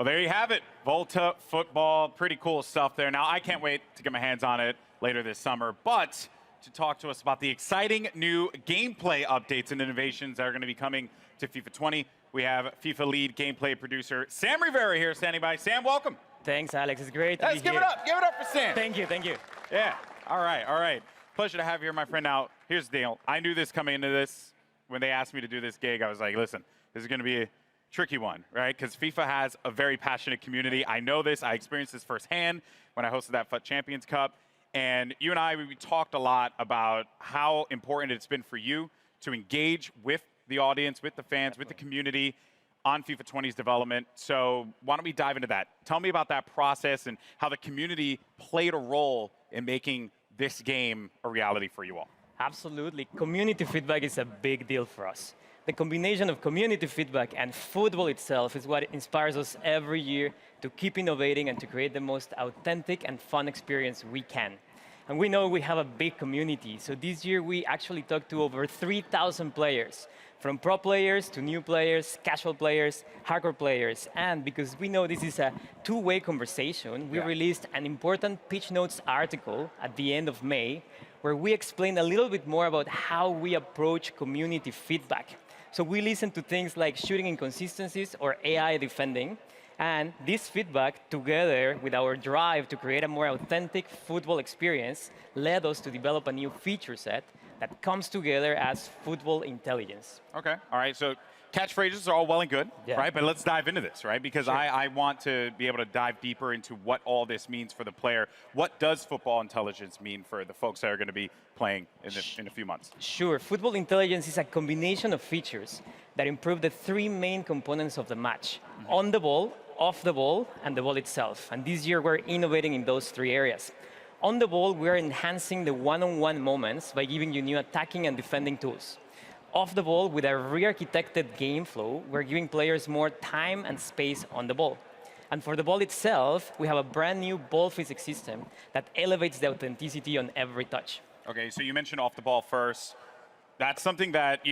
Well, there you have it. Volta football, pretty cool stuff there. Now, I can't wait to get my hands on it later this summer, but to talk to us about the exciting new gameplay updates and innovations that are going to be coming to FIFA 20, we have FIFA lead gameplay producer Sam Rivera here standing by. Sam, welcome. Thanks, Alex. It's great to be here. Give it up. Give it up for Sam. Thank you. Thank you. Yeah. All right. All right. Pleasure to have you here, my friend. Now, here's the deal. I knew this coming into this. When they asked me to do this gig, I was like, listen, this is going to be a tricky one, right? Because FIFA has a very passionate community. I know this. I experienced this firsthand when I hosted that FUT Champions Cup. And you and I, we talked a lot about how important it's been for you to engage with the audience, with the fans, with the community on FIFA 20's development. So why don't we dive into that? Tell me about that process and how the community played a role in making this game a reality for you all. Absolutely. Community feedback is a big deal for us. The combination of community feedback and football itself is what inspires us every year to keep innovating and to create the most authentic and fun experience we can. And we know we have a big community, so this year we actually talked to over 3,000 players, from pro players to new players, casual players, hardcore players. And because we know this is a two-way conversation, we released an important pitch notes article at the end of May, where we explain a little bit more about how we approach community feedback. So we listen to things like shooting inconsistencies or AI defending, and this feedback, together with our drive to create a more authentic football experience, led us to develop a new feature set that comes together as football intelligence. Okay, all right, so catchphrases are all well and good, right? But let's dive into this, right? Because I want to be able to dive deeper into what all this means for the player. What does football intelligence mean for the folks that are going to be playing in a few months? Sure, football intelligence is a combination of features that improve the three main components of the match: on the ball, off the ball, and the ball itself. And this year we're innovating in those three areas. On the ball, we're enhancing the one-on-one moments by giving you new attacking and defending tools. Off the ball, with a re-architected game flow, we're giving players more time and space on the ball. And for the ball itself, we have a brand new ball physics system that elevates the authenticity on every touch. Okay, so you mentioned off the ball first. That's something that,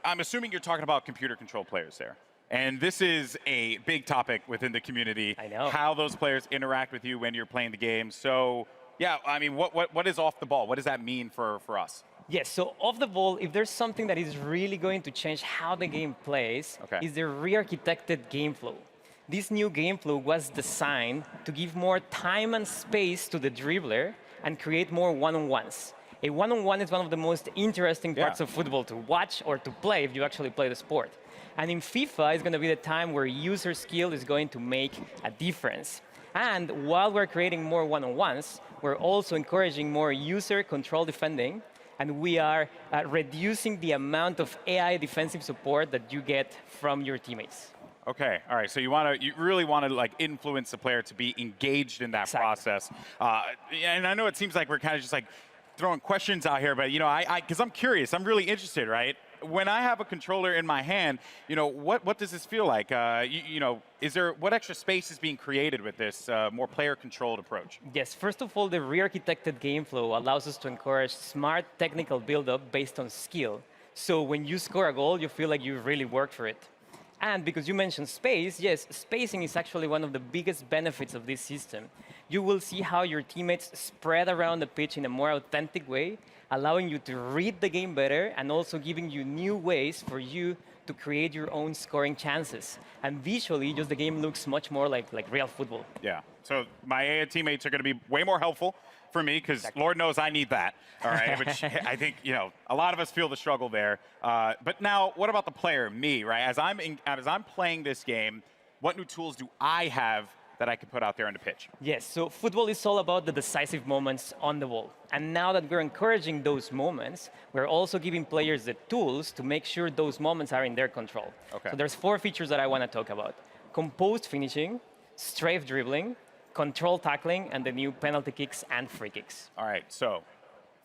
I'm assuming you're talking about computer control players there. And this is a big topic within the community. I know. How those players interact with you when you're playing the game. So, yeah, I mean, what is off the ball? What does that mean for us? Yes, so off the ball, if there's something that is really going to change how the game plays, is the re-architected game flow. This new game flow was designed to give more time and space to the dribbler and create more one-on-ones. A one-on-one is one of the most interesting parts of football to watch or to play if you actually play the sport. And in FIFA, it's going to be the time where user skill is going to make a difference. And while we're creating more one-on-ones, we're also encouraging more user-control defending, and we are reducing the amount of AI defensive support that you get from your teammates. Okay, all right. So you really want to like influence the player to be engaged in that process. And I know it seems like we're kind of just like throwing questions out here, but because I'm curious, I'm really interested, right? When I have a controller in my hand, what does this feel like? What extra space is being created with this more player-controlled approach? Yes, first of all, the re-architected game flow allows us to encourage smart technical build-up based on skill. So when you score a goal, you feel like you really worked for it. And because you mentioned space, yes, spacing is actually one of the biggest benefits of this system. You will see how your teammates spread around the pitch in a more authentic way, allowing you to read the game better and also giving you new ways for you to create your own scoring chances. And visually, just the game looks much more like real football. Yeah, so my AI teammates are going to be way more helpful for me because Lord knows I need that, all right? Which I think, a lot of us feel the struggle there. But now, what about the player, me, right? As I'm playing this game, what new tools do I have that I can put out there on the pitch? Yes, so football is all about the decisive moments on the ball. And now that we're encouraging those moments, we're also giving players the tools to make sure those moments are in their control. Okay. So there's 4 features that I want to talk about: composed finishing, strafe dribbling, control tackling, and the new penalty kicks and free kicks. All right, so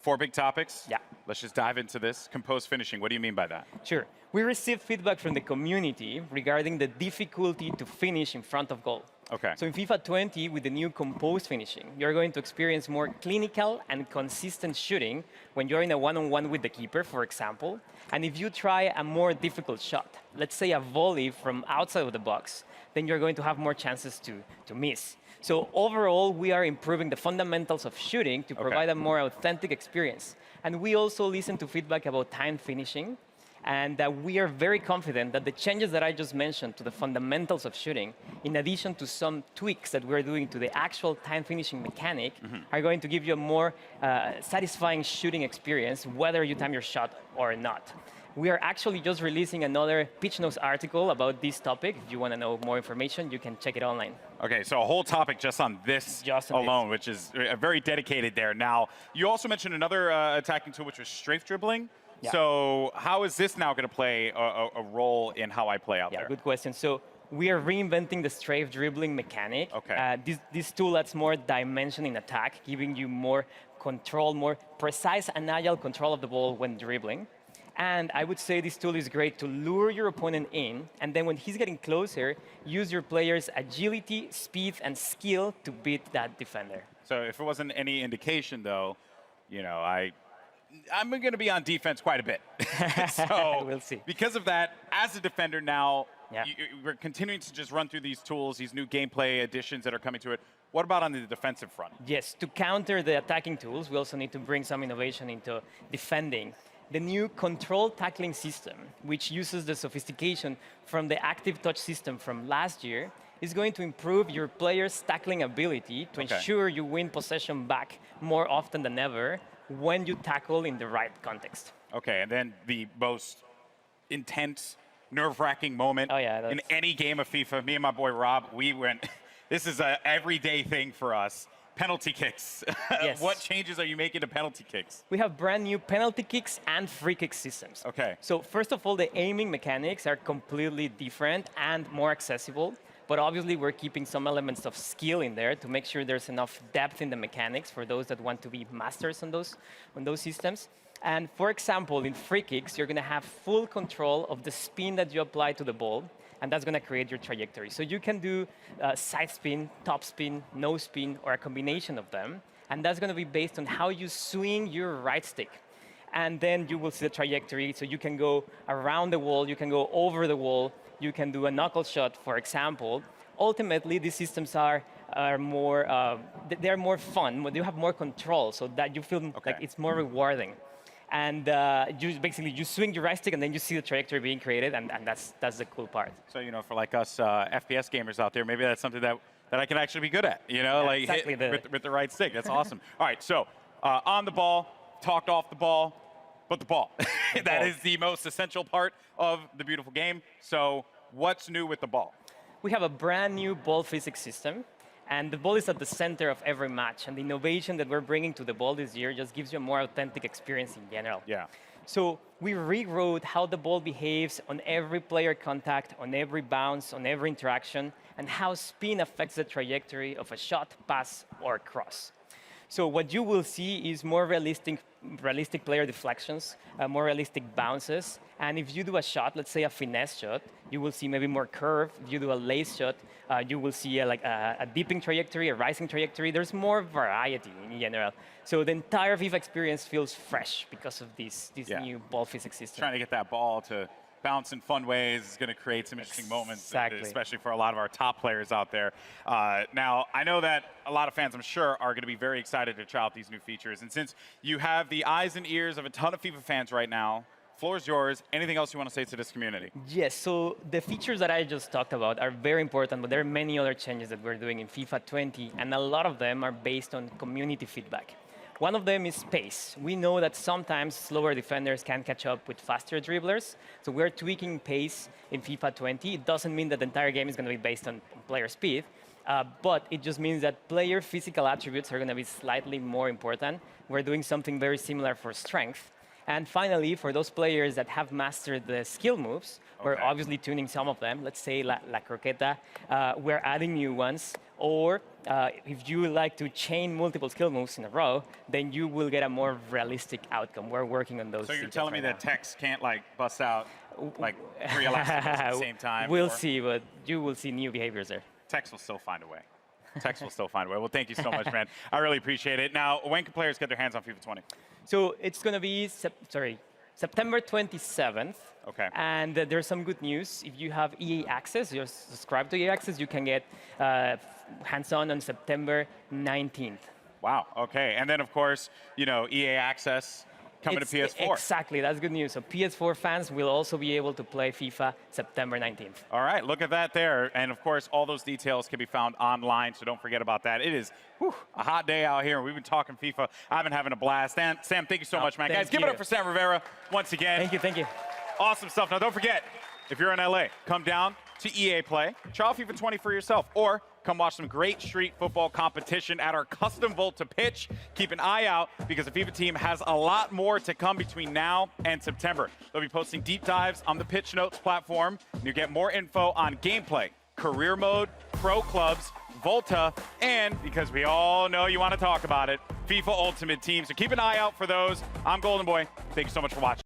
4 big topics. Yeah. Let's just dive into this. Composed finishing, what do you mean by that? Sure. We received feedback from the community regarding the difficulty to finish in front of goal. Okay. So in FIFA 20, with the new composed finishing, you're going to experience more clinical and consistent shooting when you're in a one-on-one with the keeper, for example. And if you try a more difficult shot, let's say a volley from outside of the box, then you're going to have more chances to miss. So overall, we are improving the fundamentals of shooting to provide a more authentic experience. And we also listen to feedback about time finishing. And we are very confident that the changes that I just mentioned to the fundamentals of shooting, in addition to some tweaks that we're doing to the actual time finishing mechanic, are going to give you a more satisfying shooting experience, whether you time your shot or not. We are actually just releasing another pitch notes article about this topic. If you want to know more information, you can check it online. Okay, so a whole topic just on this alone, which is very dedicated there. Now, you also mentioned another attacking tool, which was strafe dribbling. Yeah. So how is this now going to play a role in how I play out there? Yeah, good question. So we are reinventing the strafe dribbling mechanic. Okay. This tool adds more dimension in attack, giving you more control, more precise and agile control of the ball when dribbling. And I would say this tool is great to lure your opponent in, and then when he's getting closer, use your player's agility, speed, and skill to beat that defender. So if it wasn't any indication, though, you know, I'm going to be on defense quite a bit. So we'll see. Because of that, as a defender now, we're continuing to just run through these tools, these new gameplay additions that are coming to it. What about on the defensive front? Yes, to counter the attacking tools, we also need to bring some innovation into defending. The new control tackling system, which uses the sophistication from the active touch system from last year, is going to improve your player's tackling ability to ensure you win possession back more often than ever when you tackle in the right context. Okay, and then the most intense, nerve-wracking moment in any game of FIFA, me and my boy Rob, we went, this is an everyday thing for us. Penalty kicks. Yes. What changes are you making to penalty kicks? We have brand new penalty kicks and free kick systems. Okay. So first of all, the aiming mechanics are completely different and more accessible. But obviously, we're keeping some elements of skill in there to make sure there's enough depth in the mechanics for those that want to be masters on those systems. And for example, in free kicks, you're going to have full control of the spin that you apply to the ball, and that's going to create your trajectory. So you can do side spin, top spin, no spin, or a combination of them. And that's going to be based on how you swing your right stick. And then you will see the trajectory. So you can go around the wall, you can go over the wall, you can do a knuckle shot, for example. Ultimately, these systems are more, they're more fun, but you have more control, so that you feel like it's more rewarding. And you swing your right stick, and then you see the trajectory being created, and that's the cool part. So, you know, for like us FPS gamers out there, maybe that's something that I can actually be good at, you know, like exactly hit with the right stick. That's awesome. All right, so on the ball, talked off the ball, but the ball. That is the most essential part of the beautiful game. So what's new with the ball? We have a brand new ball physics system. And the ball is at the center of every match. And the innovation that we're bringing to the ball this year just gives you a more authentic experience in general. Yeah. So we rewrote how the ball behaves on every player contact, on every bounce, on every interaction, and how spin affects the trajectory of a shot, pass, or cross. So what you will see is more realistic player deflections, more realistic bounces. And if you do a shot, let's say a finesse shot, you will see maybe more curve. If you do a lace shot, you will see a dipping trajectory, a rising trajectory. There's more variety in general. So the entire FIFA experience feels fresh because of this new ball physics system. Trying to get that ball to bounce in fun ways is going to create some interesting moments, especially for a lot of our top players out there. Now, I know that a lot of fans, I'm sure, are going to be very excited to try out these new features. And since you have the eyes and ears of a ton of FIFA fans right now, floor is yours. Anything else you want to say to this community? Yes, so the features that I just talked about are very important, but there are many other changes that we're doing in FIFA 20, and a lot of them are based on community feedback. One of them is pace. We know that sometimes slower defenders can catch up with faster dribblers, so we're tweaking pace in FIFA 20. It doesn't mean that the entire game is going to be based on player speed, but it just means that player physical attributes are going to be slightly more important. We're doing something very similar for strength. And finally, for those players that have mastered the skill moves, we're obviously tuning some of them. Let's say La Croqueta, we're adding new ones. Or if you like to chain multiple skill moves in a row, then you will get a more realistic outcome. We're working on those. So you're telling me that Tex can't bust out 3 elasticals at the same time? We'll see, but you will see new behaviors there. Tex will still find a way. Tex will still find a way. Well, thank you so much, man. I really appreciate it. Now, when can players get their hands on FIFA 20? So it's going to be, September 27th. Okay. And there's some good news. If you have EA Access, you're subscribed to EA Access, you can get hands-on September 19th. Wow. Okay. And then, of course, you know, EA Access coming to PS4. Exactly. That's good news. So PS4 fans will also be able to play FIFA September 19th. All right. Look at that there. And, of course, all those details can be found online, so don't forget about that. It is a hot day out here. We've been talking FIFA. I've been having a blast. Sam, thank you so much, man. Guys, give it up for Sam Rivera once again. Thank you. Thank you. Awesome stuff. Now, don't forget, if you're in LA, come down to EA Play, try out FIFA 20 for yourself, or come watch some great street football competition at our custom Volta pitch. Keep an eye out because the FIFA team has a lot more to come between now and September. They'll be posting deep dives on the Pitch Notes platform. You'll get more info on gameplay, career mode, pro clubs, Volta, and because we all know you want to talk about it, FIFA Ultimate Team. So keep an eye out for those. I'm Golden Boy. Thank you so much for watching.